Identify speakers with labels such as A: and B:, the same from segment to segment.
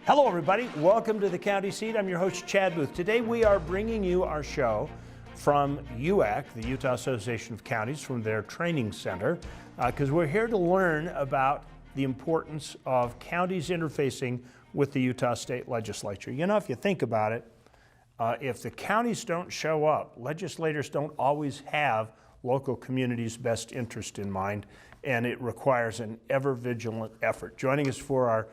A: Hello everybody, welcome to the County Seat. I'm your host Chadwick. Today we are bringing you our show from UAC, the Utah Association of Counties, from their training center, because we're here to learn about the importance of counties interfacing with the Utah State Legislature. You know, if you think about it, if the counties don't show up, legislators don't always have local communities' best interest in mind, and it requires an ever-vigilant effort. Joining us for our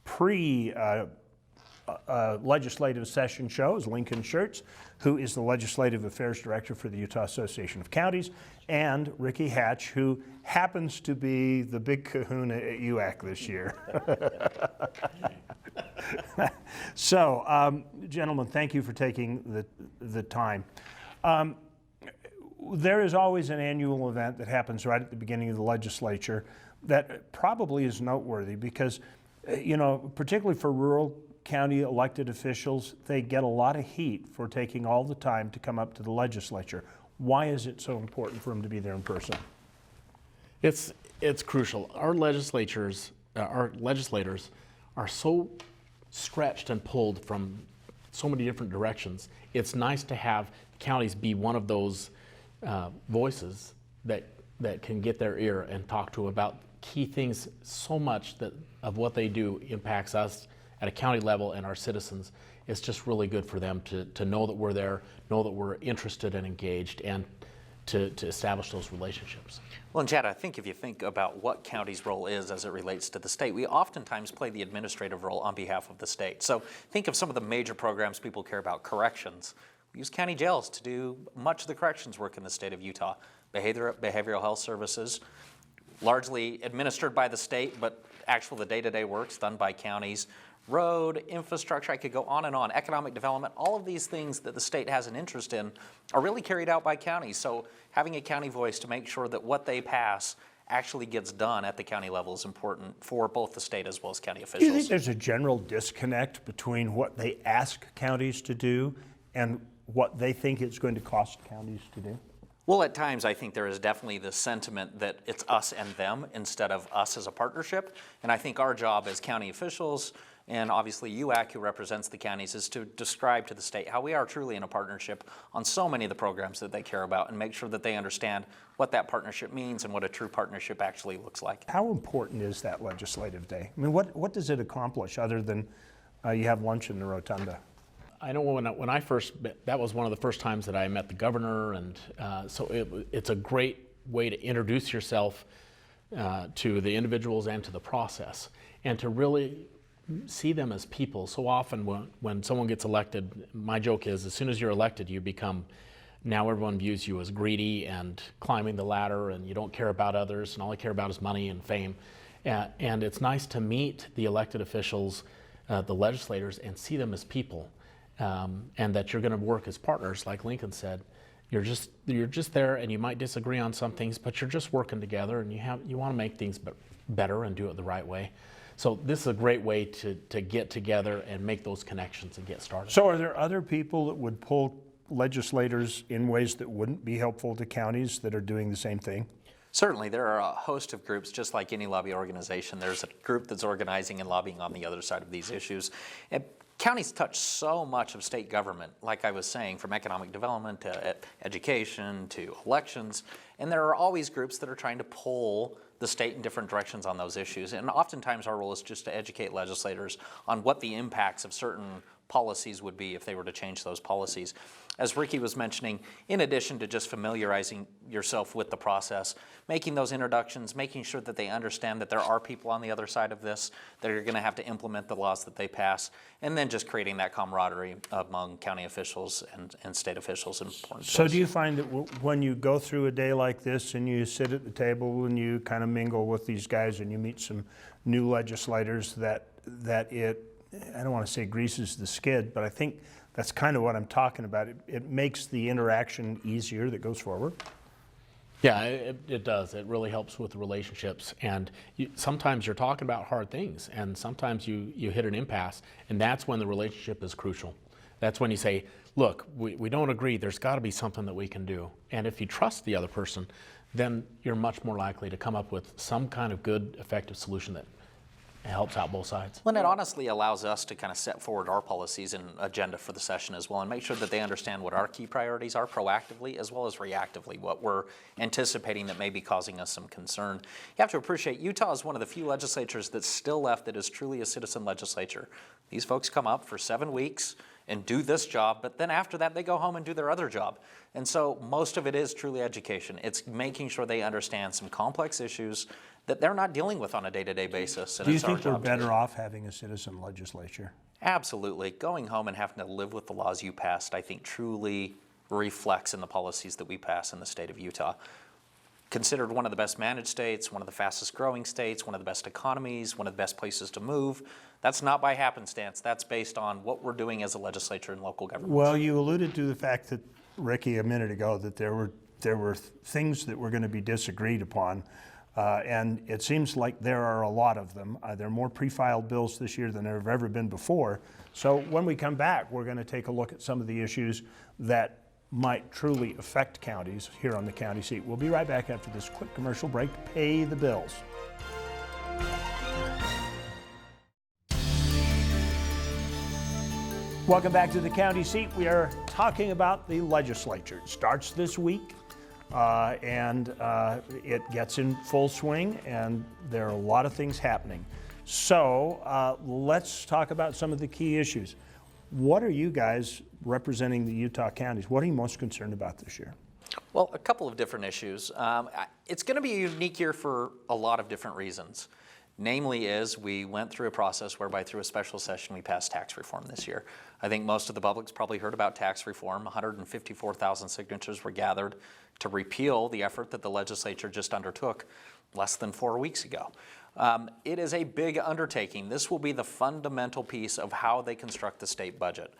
A: pre-legislative session show is Lincoln Shurtz, who is the Legislative Affairs Director for the Utah Association of Counties, and Ricky Hatch, who happens to be the big kahuna at UAC this year. So, gentlemen, thank you for taking the time. There is always an annual event that happens right at the beginning of the legislature that probably is noteworthy because, you know, particularly for rural county elected officials, they get a lot of heat for taking all the time to come up to the legislature. Why is it so important for them to be there in person?
B: It's crucial. Our legislators are so stretched and pulled from so many different directions. It's nice to have counties be one of those voices that can get their ear and talk to about key things. So much that of what they do impacts us at a county level and our citizens. It's just really good for them to know that we're there, know that we're interested and engaged, and to establish those relationships.
C: Well, and Chad, I think if you think about what county's role is as it relates to the state, we oftentimes play the administrative role on behalf of the state. So think of some of the major programs people care about. Corrections. We use county jails to do much of the corrections work in the state of Utah. Behavioral health services, largely administered by the state, but the day-to-day work's done by counties. Road, infrastructure, I could go on and on. Economic development, all of these things that the state has an interest in are really carried out by counties. So having a county voice to make sure that what they pass actually gets done at the county level is important for both the state as well as county officials.
A: Do you think there's a general disconnect between what they ask counties to do and what they think it's going to cost counties to do?
C: Well, at times I think there is definitely the sentiment that it's us and them instead of us as a partnership. And I think our job as county officials, and obviously UAC, who represents the counties, is to describe to the state how we are truly in a partnership on so many of the programs that they care about and make sure that they understand what that partnership means and what a true partnership actually looks like.
A: How important is that legislative day? I mean, what does it accomplish other than you have lunch in the rotunda?
B: I know when I first, that was one of the first times that I met the governor, and so it's a great way to introduce yourself to the individuals and to the process, and to really see them as people. So often when someone gets elected, my joke is as soon as you're elected, you become, now everyone views you as greedy and climbing the ladder, and you don't care about others, and all you care about is money and fame. And it's nice to meet the elected officials, the legislators, and see them as people. And that you're going to work as partners, like Lincoln said. You're just there, and you might disagree on some things, but you're just working together, and you want to make things better and do it the right way. So this is a great way to get together and make those connections and get started.
A: So are there other people that would pull legislators in ways that wouldn't be helpful to counties that are doing the same thing?
C: Certainly, there are a host of groups, just like any lobby organization. There's a group that's organizing and lobbying on the other side of these issues. And counties touch so much of state government, like I was saying, from economic development to education to elections. And there are always groups that are trying to pull the state in different directions on those issues. And oftentimes our role is just to educate legislators on what the impacts of certain policies would be if they were to change those policies. As Ricky was mentioning, in addition to just familiarizing yourself with the process, making those introductions, making sure that they understand that there are people on the other side of this that are going to have to implement the laws that they pass, and then just creating that camaraderie among county officials and state officials.
A: So do you find that when you go through a day like this and you sit at the table and you kind of mingle with these guys and you meet some new legislators that it, I don't want to say greases the skid, but I think that's kind of what I'm talking about. It makes the interaction easier that goes forward.
B: Yeah, it does. It really helps with the relationships. And sometimes you're talking about hard things, and sometimes you hit an impasse, and that's when the relationship is crucial. That's when you say, look, we don't agree. There's got to be something that we can do. And if you trust the other person, then you're much more likely to come up with some kind of good, effective solution that helps out both sides.
C: Well, and it honestly allows us to kind of set forward our policies and agenda for the session as well, and make sure that they understand what our key priorities are proactively as well as reactively, what we're anticipating that may be causing us some concern. You have to appreciate Utah is one of the few legislatures that's still left that is truly a citizen legislature. These folks come up for 7 weeks and do this job, but then after that they go home and do their other job. And so most of it is truly education. It's making sure they understand some complex issues that they're not dealing with on a day-to-day basis.
A: Do you think we're better off having a citizen legislature?
C: Absolutely. Going home and having to live with the laws you passed, I think truly reflects in the policies that we pass in the state of Utah. Considered one of the best managed states, one of the fastest growing states, one of the best economies, one of the best places to move. That's not by happenstance. That's based on what we're doing as a legislature and local government.
A: Well, you alluded to the fact that, Ricky, a minute ago, that there were things that were going to be disagreed upon, and it seems like there are a lot of them. There are more pre-filed bills this year than there have ever been before. So when we come back, we're going to take a look at some of the issues that might truly affect counties here on the county seat. We'll be right back after this quick commercial break to pay the bills. Welcome back to the county seat. We are talking about the legislature. It starts this week and it gets in full swing, and there are a lot of things happening. So let's talk about some of the key issues. What are you guys representing the Utah counties? What are you most concerned about this year?
C: Well, a couple of different issues. It's going to be a unique year for a lot of different reasons. Namely is we went through a process whereby through a special session we passed tax reform this year. I think most of the public's probably heard about tax reform. 154,000 signatures were gathered to repeal the effort that the legislature just undertook less than 4 weeks ago. It is a big undertaking. This will be the fundamental piece of how they construct the state budget.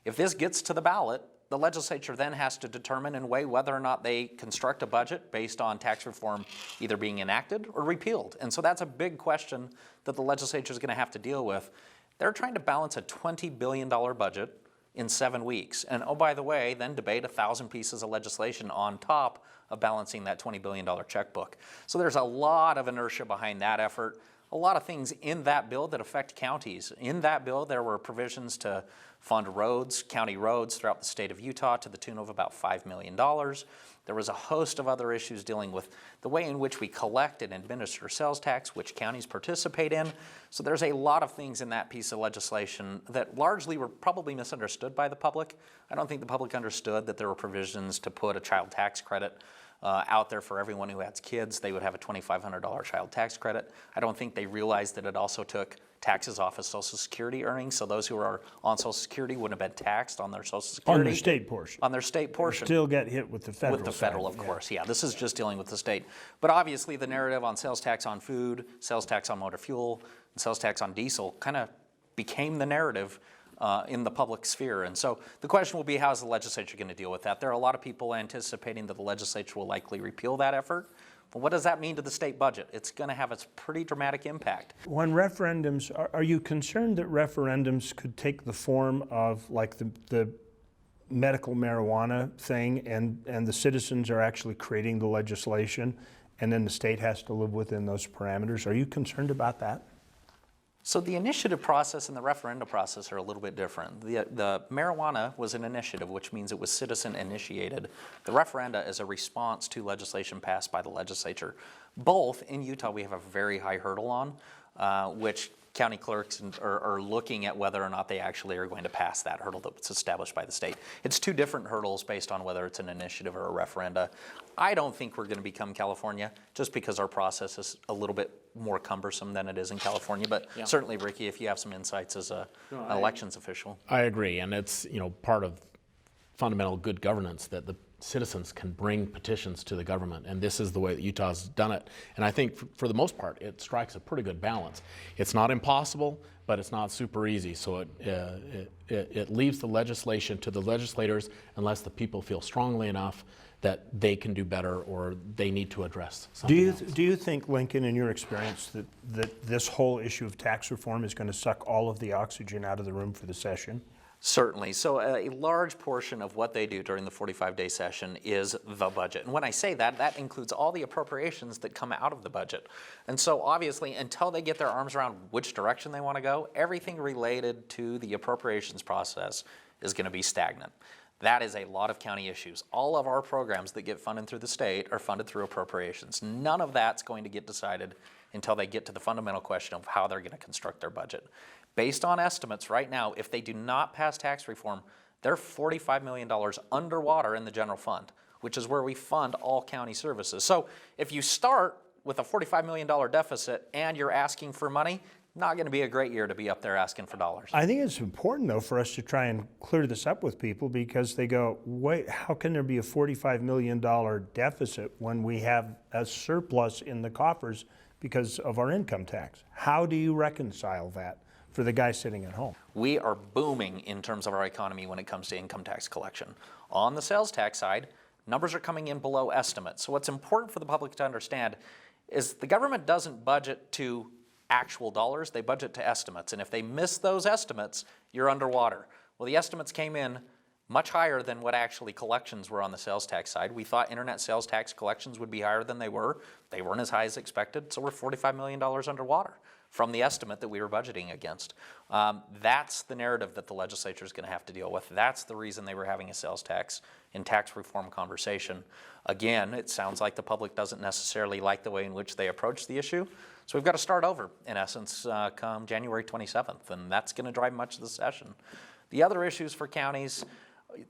C: If this gets to the ballot, the legislature then has to determine and weigh whether or not they construct a budget based on tax reform either being enacted or repealed. And so that's a big question that the legislature is going to have to deal with. They're trying to balance a $20 billion budget in 7 weeks. And oh, by the way, then debate 1,000 pieces of legislation on top of balancing that $20 billion checkbook. So there's a lot of inertia behind that effort. A lot of things in that bill that affect counties. In that bill, there were provisions to fund roads, county roads throughout the state of Utah to the tune of about $5 million. There was a host of other issues dealing with the way in which we collect and administer sales tax, which counties participate in. So there's a lot of things in that piece of legislation that largely were probably misunderstood by the public. I don't think the public understood that there were provisions to put a child tax credit out there for everyone who has kids. They would have a $2,500 child tax credit. I don't think they realized that it also took taxes off of Social Security earnings, so those who are on Social Security wouldn't have been taxed on their Social Security.
A: On their state portion.
C: On their state portion.
A: Still get hit with the federal.
C: With the federal, of course, yeah. This is just dealing with the state. But obviously the narrative on sales tax on food, sales tax on motor fuel, and sales tax on diesel kind of became the narrative in the public sphere. And so the question will be, how is the legislature going to deal with that? There are a lot of people anticipating that the legislature will likely repeal that effort. Well, what does that mean to the state budget? It's going to have a pretty dramatic impact.
A: When referendums, are you concerned that referendums could take the form of like the medical marijuana thing, and the citizens are actually creating the legislation and then the state has to live within those parameters? Are you concerned about that?
C: So the initiative process and the referendum process are a little bit different. The marijuana was an initiative, which means it was citizen initiated. The referenda is a response to legislation passed by the legislature. Both in Utah we have a very high hurdle on, which county clerks are looking at whether or not they actually are going to pass that hurdle that's established by the state. It's two different hurdles based on whether it's an initiative or a referenda. I don't think we're going to become California just because our process is a little bit more cumbersome than it is in California. But yeah. Certainly, Ricky, if you have some insights as an elections official.
B: I agree, and it's part of fundamental good governance that the citizens can bring petitions to the government, and this is the way that Utah's done it. And I think for the most part, it strikes a pretty good balance. It's not impossible, but it's not super easy. So it leaves the legislation to the legislators unless the people feel strongly enough that they can do better or they need to address something else.
A: Do you think, Lincoln, in your experience, that this whole issue of tax reform is going to suck all of the oxygen out of the room for the session?
C: Certainly. So a large portion of what they do during the 45-day session is the budget. And when I say that, that includes all the appropriations that come out of the budget. And so obviously, until they get their arms around which direction they want to go, everything related to the appropriations process is going to be stagnant. That is a lot of county issues. All of our programs that get funded through the state are funded through appropriations. None of that's going to get decided until they get to the fundamental question of how they're going to construct their budget. Based on estimates right now, if they do not pass tax reform, they're $45 million underwater in the general fund, which is where we fund all county services. So if you start with a $45 million deficit and you're asking for money, not going to be a great year to be up there asking for dollars.
A: I think it's important, though, for us to try and clear this up with people, because they go, wait, how can there be a $45 million deficit when we have a surplus in the coffers because of our income tax? How do you reconcile that for the guy sitting at home?
C: We are booming in terms of our economy when it comes to income tax collection. On the sales tax side, numbers are coming in below estimates. So what's important for the public to understand is the government doesn't budget to actual dollars, they budget to estimates. And if they miss those estimates, you're underwater. Well, the estimates came in much higher than what actually collections were on the sales tax side. We thought internet sales tax collections would be higher than they were. They weren't as high as expected, so we're $45 million underwater from the estimate that we were budgeting against. That's the narrative that the legislature is going to have to deal with. That's the reason they were having a sales tax and tax reform conversation. Again, it sounds like the public doesn't necessarily like the way in which they approach the issue. So we've got to start over, in essence, come January 27th, and that's going to drive much of the session. The other issues for counties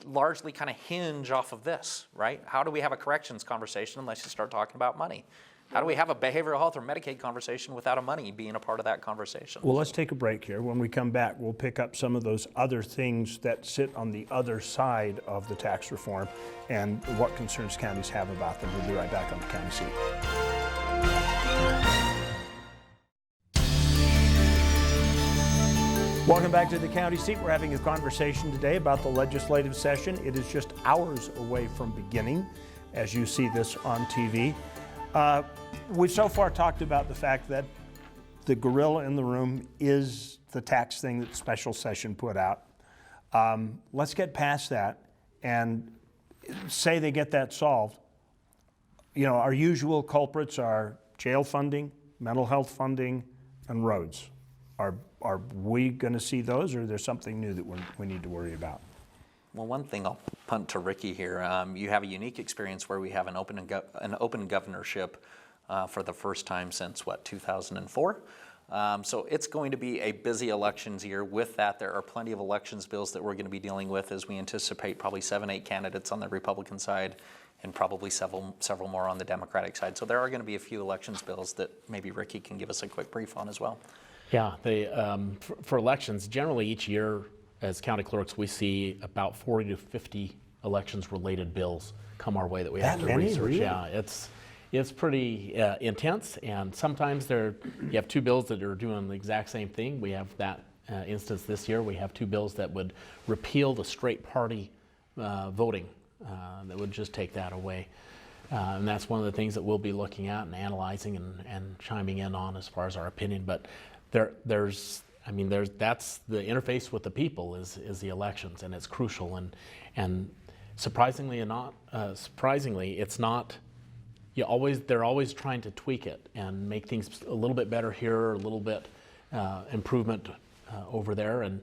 C: largely kind of hinge off of this, right? How do we have a corrections conversation unless you start talking about money? How do we have a behavioral health or Medicaid conversation without a money being a part of that conversation?
A: Well, let's take a break here. When we come back, we'll pick up some of those other things that sit on the other side of the tax reform and what concerns counties have about them. We'll be right back on the County Seat. Welcome back to the County Seat. We're having a conversation today about the legislative session. It is just hours away from beginning as you see this on TV. We've so far talked about the fact that the gorilla in the room is the tax thing that the special session put out. Let's get past that and say they get that solved. You know, our usual culprits are jail funding, mental health funding, and roads. Are we going to see those, or is there something new that we need to worry about?
C: Well, one thing I'll punt to Ricky here. You have a unique experience where we have an open governorship for the first time since, 2004? So it's going to be a busy elections year. With that, there are plenty of elections bills that we're going to be dealing with as we anticipate probably 7-8 candidates on the Republican side and probably several more on the Democratic side. So there are going to be a few elections bills that maybe Ricky can give us a quick brief on as well.
B: Yeah, for elections, generally each year as county clerks, we see about 40 to 50 elections-related bills come our way that we have to research.
A: Really?
B: Yeah, it's pretty intense, and sometimes you have two bills that are doing the exact same thing. We have that instance this year. We have two bills that would repeal the straight party voting, that would just take that away. And that's one of the things that we'll be looking at and analyzing and chiming in on as far as our opinion. But that's the interface with the people is the elections, and it's crucial. And surprisingly, it's not. They're always trying to tweak it and make things a little bit better here, a little bit improvement over there, and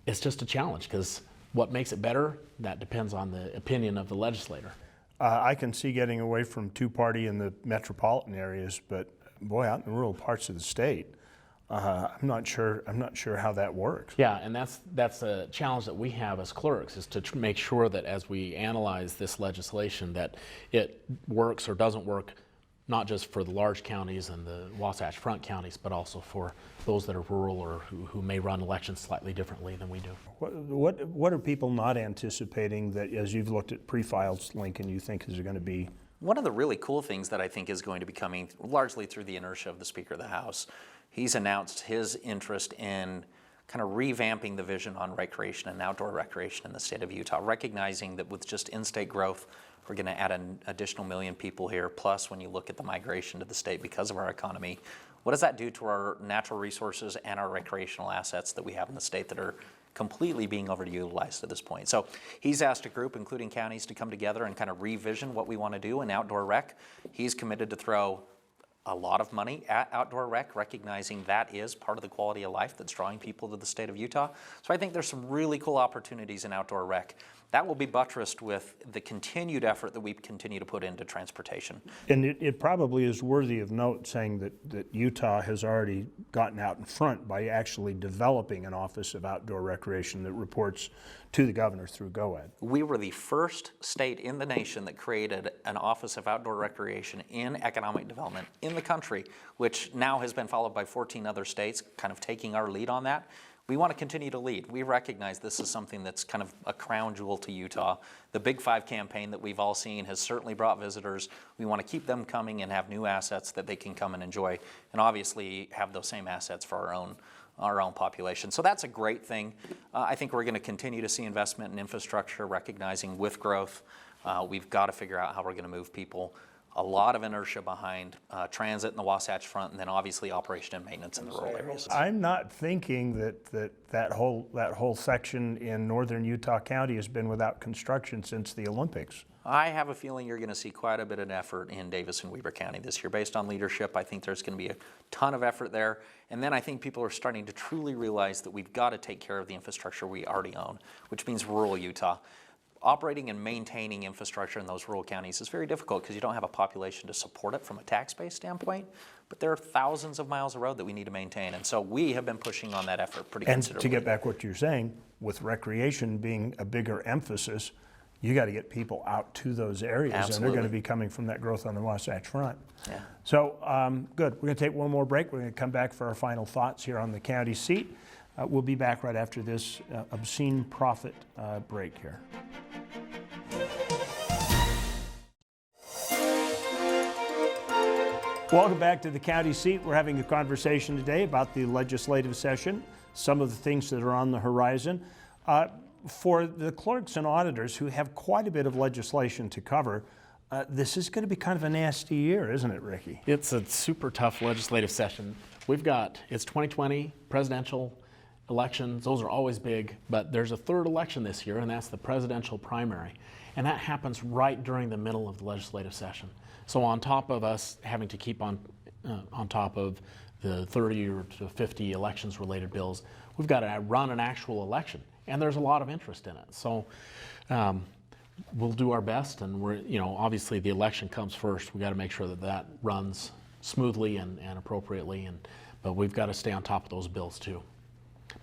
B: it's just a challenge because what makes it better, that depends on the opinion of the legislator.
A: I can see getting away from two-party in the metropolitan areas, but boy, out in the rural parts of the state, I'm not sure how that works.
B: Yeah, and that's a challenge that we have as clerks, is to make sure that as we analyze this legislation that it works or doesn't work, not just for the large counties and the Wasatch Front counties, but also for those that are rural or who may run elections slightly differently than we do.
A: What are people not anticipating that, as you've looked at pre-files, Lincoln, you think is going to be?
C: One of the really cool things that I think is going to be coming largely through the inertia of the Speaker of the House, he's announced his interest in kind of revamping the vision on recreation and outdoor recreation in the state of Utah, recognizing that with just in-state growth, we're going to add an additional 1 million people here. Plus, when you look at the migration to the state because of our economy, what does that do to our natural resources and our recreational assets that we have in the state that are completely being overutilized at this point. So he's asked a group, including counties, to come together and kind of revision what we want to do in outdoor rec. He's committed to throw a lot of money at outdoor rec, recognizing that is part of the quality of life that's drawing people to the state of Utah. So I think there's some really cool opportunities in outdoor rec. That will be buttressed with the continued effort that we continue to put into transportation.
A: And it probably is worthy of note saying that Utah has already gotten out in front by actually developing an Office of Outdoor Recreation that reports to the governor through GOED.
C: We were the first state in the nation that created an Office of Outdoor Recreation in economic development in the country, which now has been followed by 14 other states kind of taking our lead on that. We want to continue to lead. We recognize this is something that's kind of a crown jewel to Utah. The Big Five campaign that we've all seen has certainly brought visitors. We want to keep them coming and have new assets that they can come and enjoy, and obviously have those same assets for our own population. So that's a great thing. I think we're going to continue to see investment in infrastructure, recognizing with growth, we've got to figure out how we're going to move people. A lot of inertia behind transit in the Wasatch Front, and then obviously operation and maintenance in the rural areas.
A: I'm not thinking that whole section in northern Utah County has been without construction since the Olympics.
C: I have a feeling you're going to see quite a bit of effort in Davis and Weber County this year. Based on leadership, I think there's going to be a ton of effort there. And then I think people are starting to truly realize that we've got to take care of the infrastructure we already own, which means rural Utah. Operating and maintaining infrastructure in those rural counties is very difficult because you don't have a population to support it from a tax base standpoint, but there are thousands of miles of road that we need to maintain. And so we have been pushing on that effort pretty considerably.
A: And to get back what you're saying, with recreation being a bigger emphasis, you got to get people out to those areas.
C: Absolutely.
A: And they're going to be coming from that growth on the Wasatch Front.
C: Yeah.
A: So good, we're going to take one more break. We're going to come back for our final thoughts here on the county seat. We'll be back right after this obscene profit break here. Welcome back to the county seat. We're having a conversation today about the legislative session, some of the things that are on the horizon. For the clerks and auditors who have quite a bit of legislation to cover, this is going to be kind of a nasty year, isn't it, Ricky?
B: It's a super tough legislative session. It's 2020, presidential elections, those are always big, but there's a third election this year, and that's the presidential primary. And that happens right during the middle of the legislative session. So on top of us having to keep on top of the 30 or to 50 elections-related bills, we've got to run an actual election, and there's a lot of interest in it. So we'll do our best, and obviously the election comes first. We've got to make sure that runs smoothly and appropriately, but we've got to stay on top of those bills too.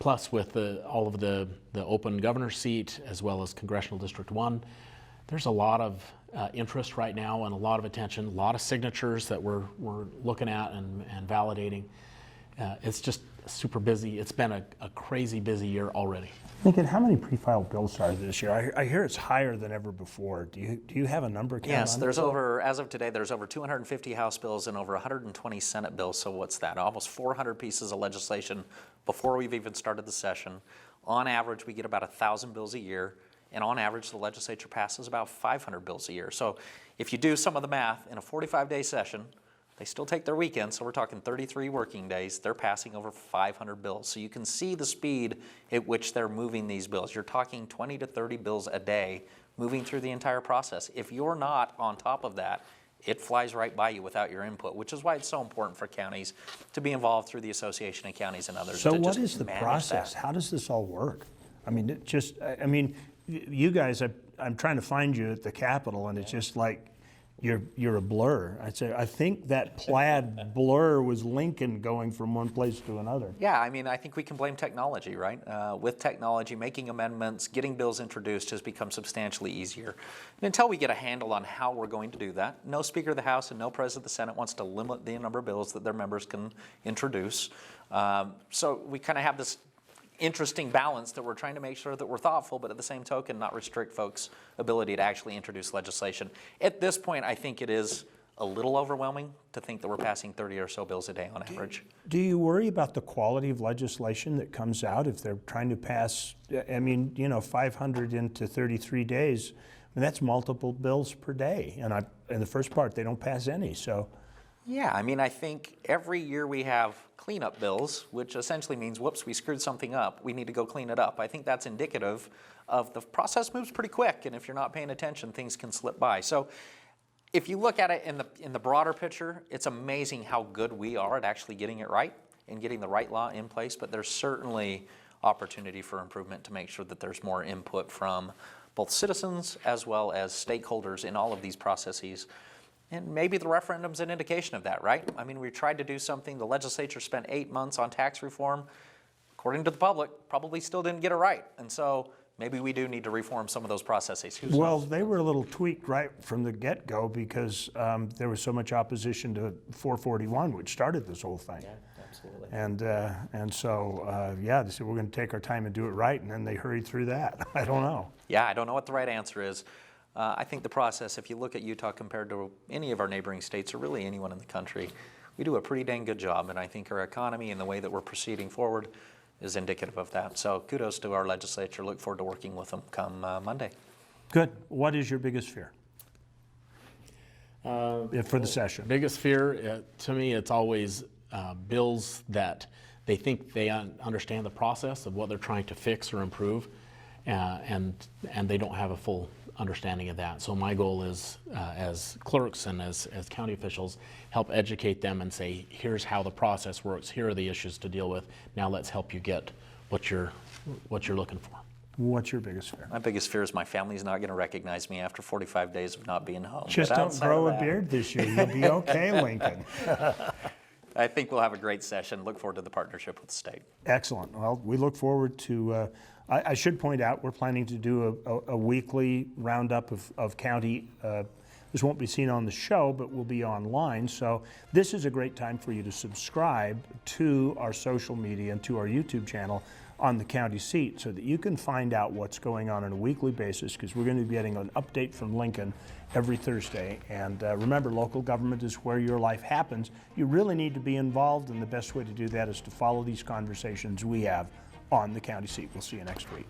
B: Plus, with all of the open governor's seat as well as Congressional District 1, there's a lot of interest right now and a lot of attention, a lot of signatures that we're looking at and validating. It's just super busy. It's been a crazy busy year already.
A: Thinking, how many pre-filed bills are this year? I hear it's higher than ever before. Do you have a number?
C: Yes, there's as of today, there's over 250 House bills and over 120 Senate bills. So what's that? Almost 400 pieces of legislation before we've even started the session. On average, we get about 1,000 bills a year. And on average, the legislature passes about 500 bills a year. So if you do some of the math, in a 45-day session, they still take their weekend, so we're talking 33 working days. They're passing over 500 bills. So you can see the speed at which they're moving these bills. You're talking 20 to 30 bills a day moving through the entire process. If you're not on top of that, it flies right by you without your input, which is why it's so important for counties to be involved through the Association of Counties and others.
A: So what is the process? How does this all work? I mean, you guys, I'm trying to find you at the Capitol, and it's just like you're a blur. I think that plaid blur was Lincoln going from one place to another.
C: Yeah, I mean, I think we can blame technology, right? With technology, making amendments, getting bills introduced has become substantially easier. And until we get a handle on how we're going to do that, no Speaker of the House and no President of the Senate wants to limit the number of bills that their members can introduce. So we kind of have this interesting balance that we're trying to make sure that we're thoughtful, but at the same token, not restrict folks' ability to actually introduce legislation. At this point, I think it is a little overwhelming to think that we're passing 30 or so bills a day on average.
A: Do you worry about the quality of legislation that comes out if they're trying to pass, 500 into 33 days? I mean, that's multiple bills per day. And in the first part, they don't pass any, so.
C: Yeah, I mean, I think every year we have cleanup bills, which essentially means, whoops, we screwed something up. We need to go clean it up. I think that's indicative of the process moves pretty quick, and if you're not paying attention, things can slip by. So if you look at it in the broader picture, it's amazing how good we are at actually getting it right and getting the right law in place, but there's certainly opportunity for improvement to make sure that there's more input from both citizens as well as stakeholders in all of these processes. And maybe the referendum's an indication of that, right? I mean, we tried to do something. The legislature spent 8 months on tax reform. According to the public, probably still didn't get it right. And so maybe we do need to reform some of those processes. Who
A: Well,
C: knows?
A: they were a little tweaked right from the get-go because there was so much opposition to 441, which started this whole thing.
C: Yeah, absolutely.
A: And so, yeah, they said, we're going to take our time and do it right, and then they hurried through that. I don't know.
C: Yeah, I don't know what the right answer is. I think the process, if you look at Utah compared to any of our neighboring states or really anyone in the country, we do a pretty dang good job, and I think our economy and the way that we're proceeding forward is indicative of that. So kudos to our legislature. Look forward to working with them come Monday.
A: Good. What is your biggest fear for the session?
B: Biggest fear, to me, it's always bills that they think they understand the process of what they're trying to fix or improve, and they don't have a full understanding of that. So my goal is, as clerks and as county officials, help educate them and say, here's how the process works, here are the issues to deal with, now let's help you get what you're looking for.
A: What's your biggest fear?
C: My biggest fear is my family's not going to recognize me after 45 days of not being home.
A: Just
C: But
A: don't
C: outside
A: grow
C: of
A: a
C: that,
A: beard this year. You'll be okay, Lincoln.
C: I think we'll have a great session. Look forward to the partnership with the state.
A: Excellent. Well, we look forward to, I should point out, we're planning to do a weekly roundup of county. This won't be seen on the show, but will be online. So this is a great time for you to subscribe to our social media and to our YouTube channel on the county seat so that you can find out what's going on a weekly basis, because we're going to be getting an update from Lincoln every Thursday. And remember, local government is where your life happens. You really need to be involved, and the best way to do that is to follow these conversations we have on the county seat. We'll see you next week.